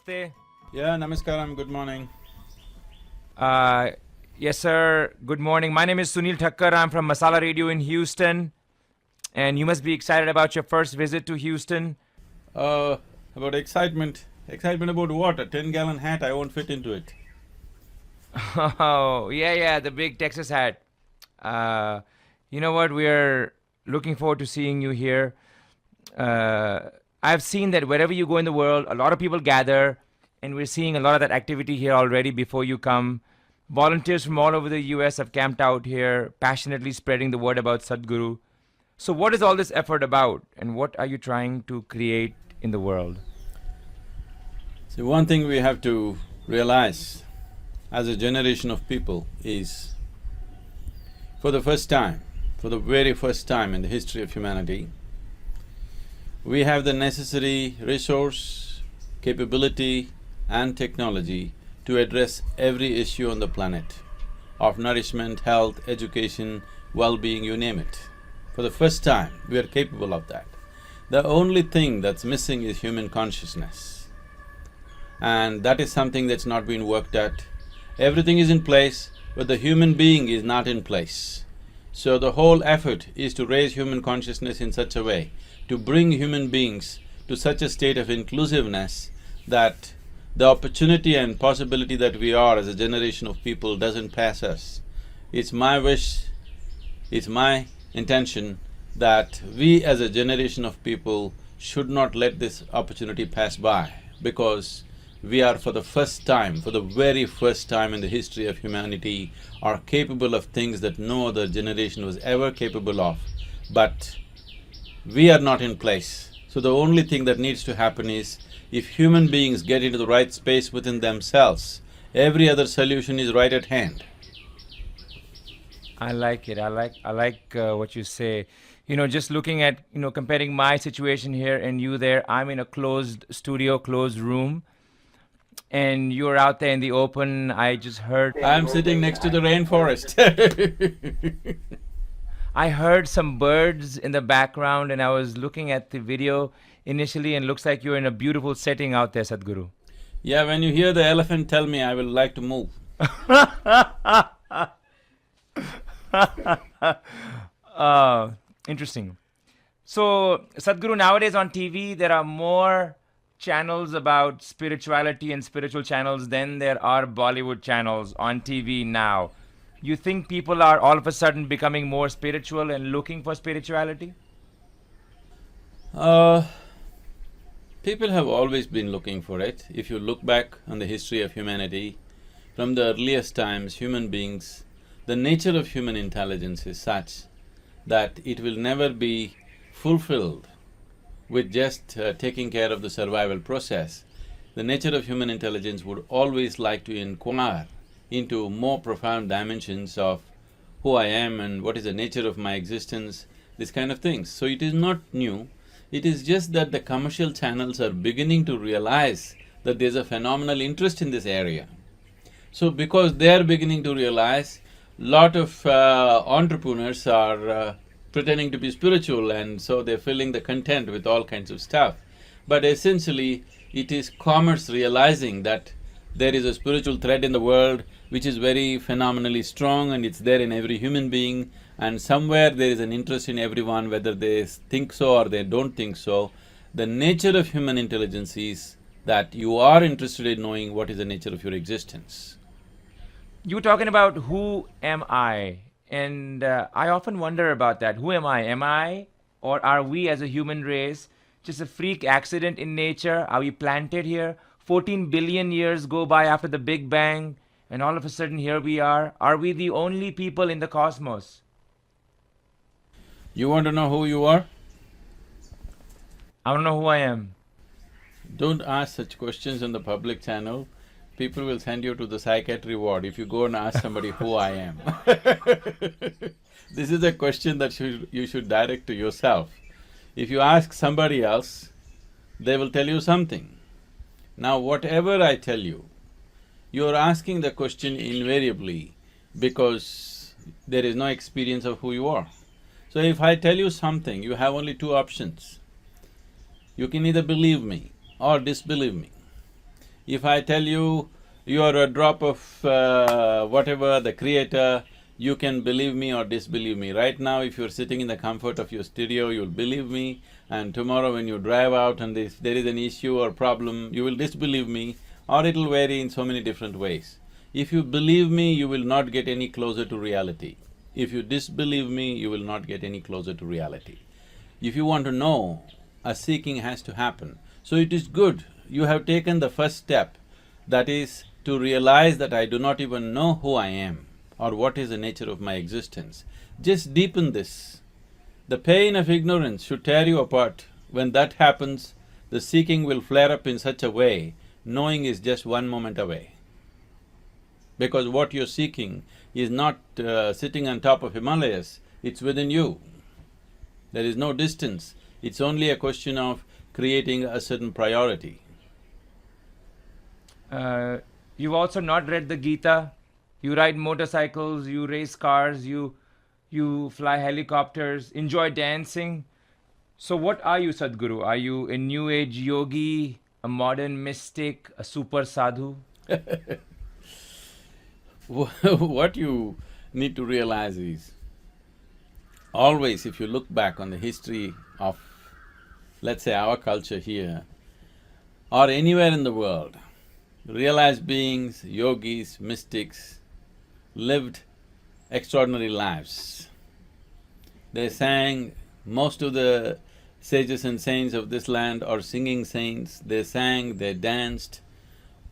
Namaste. Yeah, namaskaram, good morning. Uh, yes, sir. Good morning. My name is Sunil Thakkar. I'm from Masala Radio in Houston. And you must be excited about your first visit to Houston. About excitement. Excitement about what? A 10-gallon hat, I won't fit into it. Oh, yeah, the big Texas hat. Uh, you know what? We're looking forward to seeing you here. I've seen that wherever you go in the world, a lot of people gather, and we're seeing a lot of that activity here already before you come. Volunteers from all over the US have camped out here, passionately spreading the word about Sadhguru. So, what is all this effort about, and what are you trying to create in the world? See, one thing we have to realize as a generation of people is, for the first time, for the very first time in the history of humanity, we have the necessary resource, capability and technology to address every issue on the planet of nourishment, health, education, well-being, you name it. For the first time, we are capable of that. The only thing that's missing is human consciousness. And that is something that's not been worked at. Everything is in place, but the human being is not in place. So the whole effort is to raise human consciousness in such a way, to bring human beings to such a state of inclusiveness that the opportunity and possibility that we are as a generation of people doesn't pass us. It's my wish, it's my intention that we as a generation of people should not let this opportunity pass by, because we are for the first time, for the very first time in the history of humanity, are capable of things that no other generation was ever capable of, but we are not in place. So the only thing that needs to happen is, if human beings get into the right space within themselves, every other solution is right at hand. I like it. I like what you say. Just looking at, comparing my situation here and you there, I'm in a closed studio, closed room, and you're out there in the open. I just heard… I'm sitting next to the rainforest. I heard some birds in the background, and I was looking at the video initially, and looks like you're in a beautiful setting out there, Sadhguru. Yeah, when you hear the elephant tell me, I will like to move. Interesting. So, Sadhguru, nowadays on TV, there are more channels about spirituality and spiritual channels than there are Bollywood channels on TV now. You think people are all of a sudden becoming more spiritual and looking for spirituality? People have always been looking for it. If you look back on the history of humanity, from the earliest times, human beings, the nature of human intelligence is such that it will never be fulfilled with just taking care of the survival process. The nature of human intelligence would always like to inquire into more profound dimensions of who I am and what is the nature of my existence, these kind of things. So it is not new, it is just that the commercial channels are beginning to realize that there's a phenomenal interest in this area. So because they are beginning to realize, lot of entrepreneurs are pretending to be spiritual, and so they're filling the content with all kinds of stuff. But essentially, it is commerce realizing that there is a spiritual thread in the world which is very phenomenally strong, and it's there in every human being, and somewhere there is an interest in everyone, whether they think so or they don't think so. The nature of human intelligence is that you are interested in knowing what is the nature of your existence. You were talking about who am I, and I often wonder about that. Who am I? Am I, or are we as a human race just a freak accident in nature? Are we planted here? 14 billion years go by after the Big Bang, and all of a sudden here we are. Are we the only people in the cosmos? You want to know who you are? I don't know who I am. Don't ask such questions on the public channel. People will send you to the psychiatry ward if you go and ask somebody who I am. This is a question that you should direct to yourself. If you ask somebody else, they will tell you something. Now whatever I tell you, you're asking the question invariably because there is no experience of who you are. So if I tell you something, you have only two options. You can either believe me or disbelieve me. If I tell you, you are a drop of whatever, the creator, you can believe me or disbelieve me. Right now, if you're sitting in the comfort of your studio, you'll believe me, and tomorrow when you drive out and if there is an issue or problem, you will disbelieve me, or it'll vary in so many different ways. If you believe me, you will not get any closer to reality. If you disbelieve me, you will not get any closer to reality. If you want to know, a seeking has to happen. So it is good, you have taken the first step, that is to realize that I do not even know who I am or what is the nature of my existence. Just deepen this. The pain of ignorance should tear you apart. When that happens, the seeking will flare up in such a way, knowing is just one moment away. Because what you're seeking is not sitting on top of Himalayas, it's within you. There is no distance, it's only a question of creating a certain priority. You've also not read the Gita. You ride motorcycles, you race cars, you fly helicopters, enjoy dancing. So what are you, Sadhguru? Are you a new age yogi, a modern mystic, a super sadhu? What you need to realize is, always if you look back on the history of, let's say, our culture here, or anywhere in the world, realized beings, yogis, mystics, lived extraordinary lives. They sang, most of the sages and saints of this land are singing saints, they sang, they danced,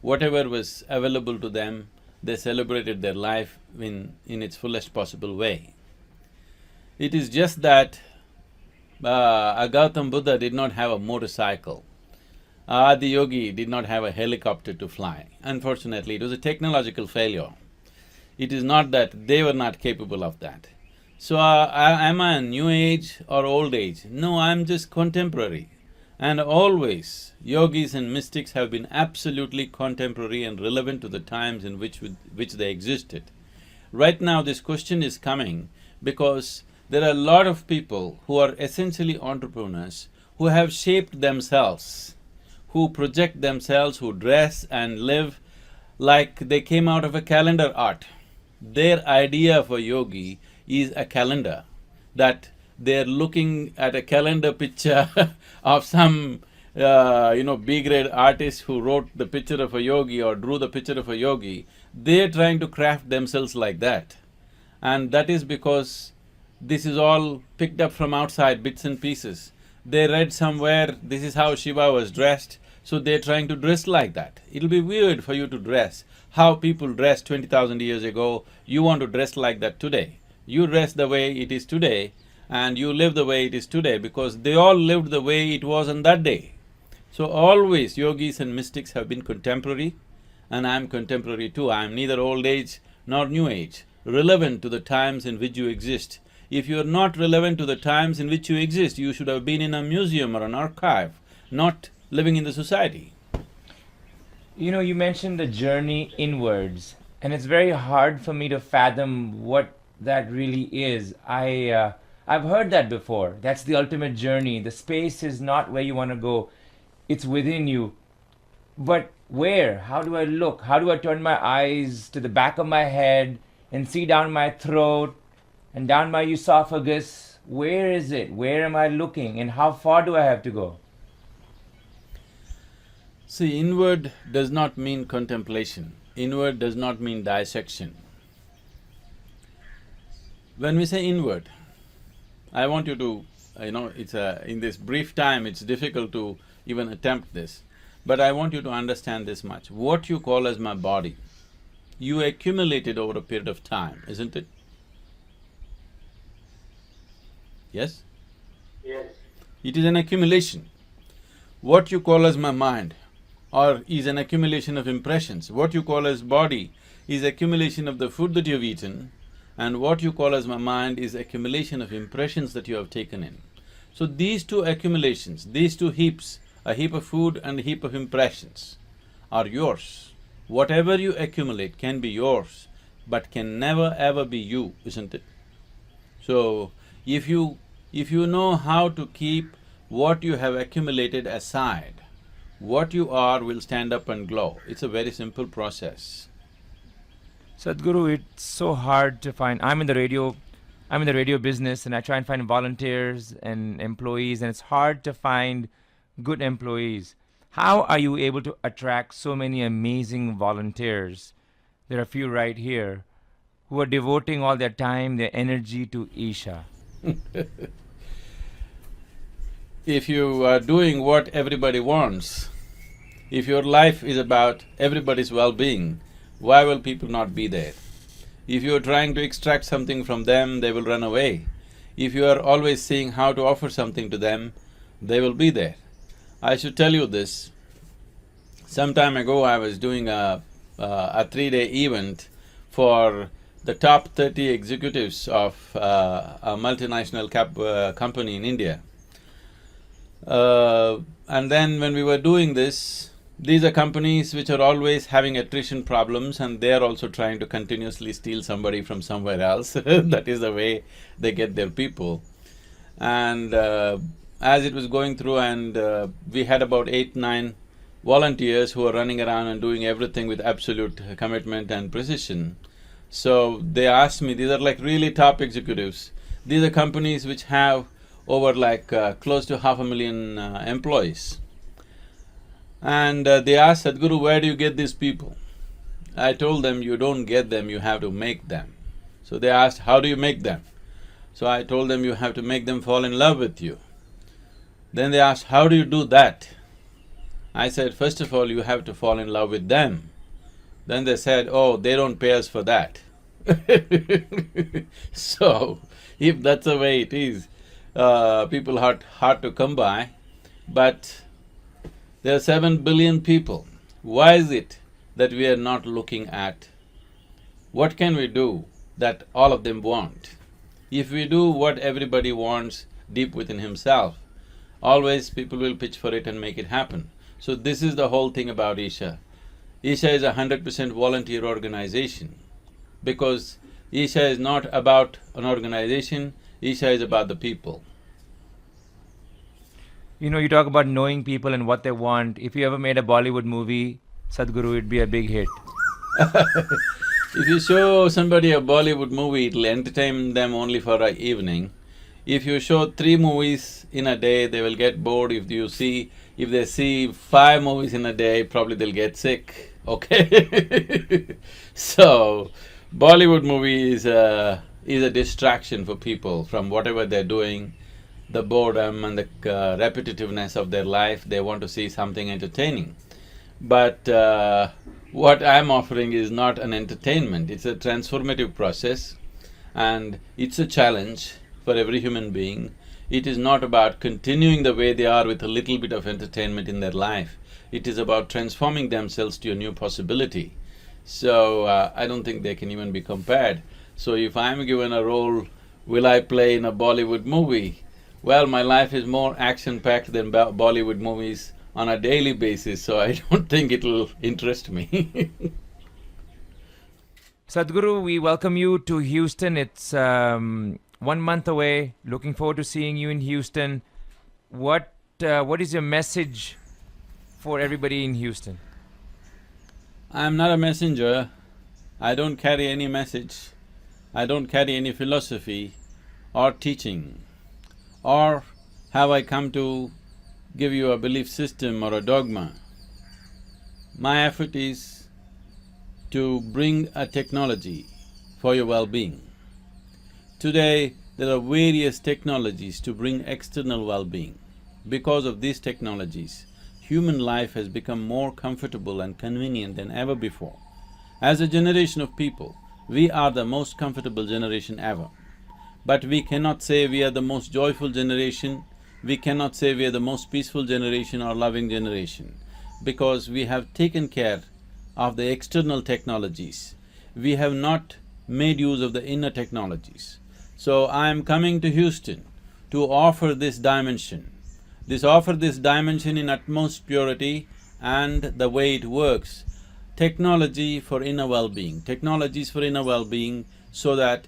whatever was available to them, they celebrated their life in its fullest possible way. It is just that a Gautam Buddha did not have a motorcycle. Adiyogi did not have a helicopter to fly. Unfortunately, it was a technological failure. It is not that they were not capable of that. So, am I new age or old age? No, I'm just contemporary. And always, yogis and mystics have been absolutely contemporary and relevant to the times in which they existed. Right now, this question is coming because there are a lot of people who are essentially entrepreneurs who have shaped themselves, who project themselves, who dress and live like they came out of a calendar art. Their idea for yogi is a calendar, that they're looking at a calendar picture of some B-grade artist who wrote the picture of a yogi or drew the picture of a yogi. They're trying to craft themselves like that. And that is because this is all picked up from outside, bits and pieces. They read somewhere, this is how Shiva was dressed, so they're trying to dress like that. It'll be weird for you to dress how people dressed 20,000 years ago, you want to dress like that today. You dress the way it is today and you live the way it is today because they all lived the way it was on that day. So always yogis and mystics have been contemporary, and I'm contemporary too. I'm neither old age nor new age, relevant to the times in which you exist. If you're not relevant to the times in which you exist, you should have been in a museum or an archive, not living in the society. You know, you mentioned the journey inwards, and it's very hard for me to fathom what that really is. I've heard that before. That's the ultimate journey. The space is not where you want to go, it's within you. But where? How do I look? How do I turn my eyes to the back of my head and see down my throat and down my esophagus? Where is it? Where am I looking? And how far do I have to go? See, inward does not mean contemplation. Inward does not mean dissection. When we say inward, I want you to, in this brief time, it's difficult to even attempt this, but I want you to understand this much. What you call as my body, you accumulated over a period of time, isn't it? Yes? Yes. It is an accumulation. What you call as my mind is an accumulation of impressions. What you call as body is accumulation of the food that you've eaten, and what you call as my mind is accumulation of impressions that you have taken in. So these two accumulations, these two heaps, a heap of food and a heap of impressions, are yours. Whatever you accumulate can be yours, but can never ever be you, isn't it? So, if you know how to keep what you have accumulated aside, what you are will stand up and glow. It's a very simple process. Sadhguru, it's so hard to find. I'm in the radio business, and I try and find volunteers and employees, and it's hard to find good employees. How are you able to attract so many amazing volunteers? There are a few right here who are devoting all their time, their energy to Isha. If you are doing what everybody wants, if your life is about everybody's well-being, why will people not be there? If you are trying to extract something from them, they will run away. If you are always seeing how to offer something to them, they will be there. I should tell you this. Some time ago, I was doing a 3-day event for the top 30 executives of a multinational company in India. And then when we were doing this, these are companies which are always having attrition problems, and they are also trying to continuously steal somebody from somewhere else. That is the way they get their people. And as it was going through, and we had about 8-9 volunteers who were running around and doing everything with absolute commitment and precision. So they asked me, these are like really top executives. These are companies which have over like close to 500,000 employees. And they asked, Sadhguru, where do you get these people? I told them, you don't get them, you have to make them. So they asked, how do you make them? So I told them, you have to make them fall in love with you. Then they asked, how do you do that? I said, first of all, you have to fall in love with them. Then they said, oh, they don't pay us for that. So, if that's the way it is, people are hard to come by, but there are 7 billion people. Why is it that we are not looking at what can we do that all of them want? If we do what everybody wants deep within himself, always people will pitch for it and make it happen. So this is the whole thing about Isha. Isha is 100% volunteer organization, because Isha is not about an organization, Isha is about the people. You know, you talk about knowing people and what they want. If you ever made a Bollywood movie, Sadhguru, it'd be a big hit. If you show somebody a Bollywood movie, it'll entertain them only for an evening. If you show 3 movies in a day, they will get bored. If they see 5 movies in a day, probably they'll get sick, okay? So, Bollywood movie is a distraction for people from whatever they're doing, the boredom and the repetitiveness of their life. They want to see something entertaining. But what I'm offering is not an entertainment, it's a transformative process, and it's a challenge for every human being. It is not about continuing the way they are with a little bit of entertainment in their life. It is about transforming themselves to a new possibility. So, I don't think they can even be compared. So if I'm given a role, will I play in a Bollywood movie? Well, my life is more action-packed than Bollywood movies on a daily basis, so I don't think it'll interest me. Sadhguru, we welcome you to Houston. It's 1 month away. Looking forward to seeing you in Houston. What is your message for everybody in Houston? I'm not a messenger. I don't carry any message. I don't carry any philosophy or teaching. Or have I come to give you a belief system or a dogma. My effort is to bring a technology for your well-being. Today, there are various technologies to bring external well-being. Because of these technologies, human life has become more comfortable and convenient than ever before. As a generation of people, we are the most comfortable generation ever. But we cannot say we are the most joyful generation, we cannot say we are the most peaceful generation or loving generation, because we have taken care of the external technologies. We have not made use of the inner technologies. So I am coming to Houston to offer this dimension. Offer this dimension in utmost purity and the way it works. Technology for inner well-being, technologies for inner well-being, so that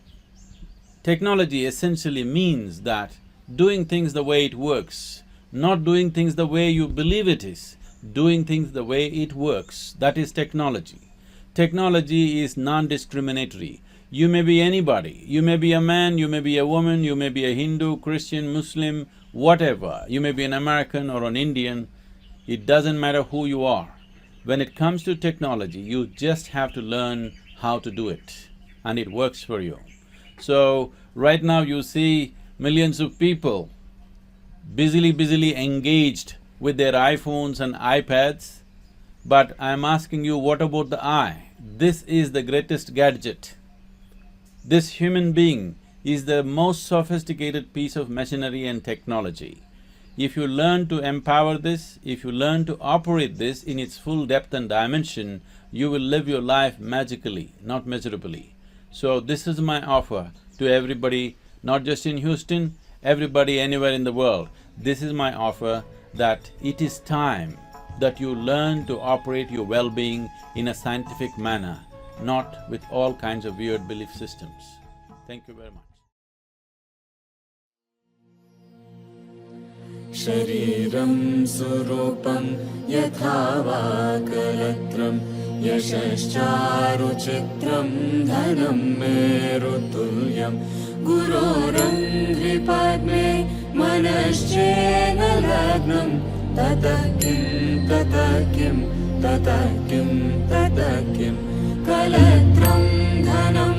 technology essentially means that doing things the way it works, not doing things the way you believe it is, doing things the way it works, that is technology. Technology is non-discriminatory. You may be anybody, you may be a man, you may be a woman, you may be a Hindu, Christian, Muslim, whatever, you may be an American or an Indian, it doesn't matter who you are. When it comes to technology, you just have to learn how to do it, and it works for you. So, right now you see millions of people busily engaged with their iPhones and iPads, but I'm asking you, what about the eye? This is the greatest gadget. This human being is the most sophisticated piece of machinery and technology. If you learn to empower this, if you learn to operate this in its full depth and dimension, you will live your life magically, not miserably. So this is my offer to everybody, not just in Houston, everybody anywhere in the world. This is my offer that it is time that you learn to operate your well-being in a scientific manner, not with all kinds of weird belief systems. Thank you very much. शरीरं सुरूपं यथा वा कलत्रं यशश्चारुचित्रं धनं मेरुतुल्यं गुरोरङ्घ्रिपद्मे मनश्चेन लग्नं ततः किं ततः किं ततः किं ततः किं कलत्रं धनं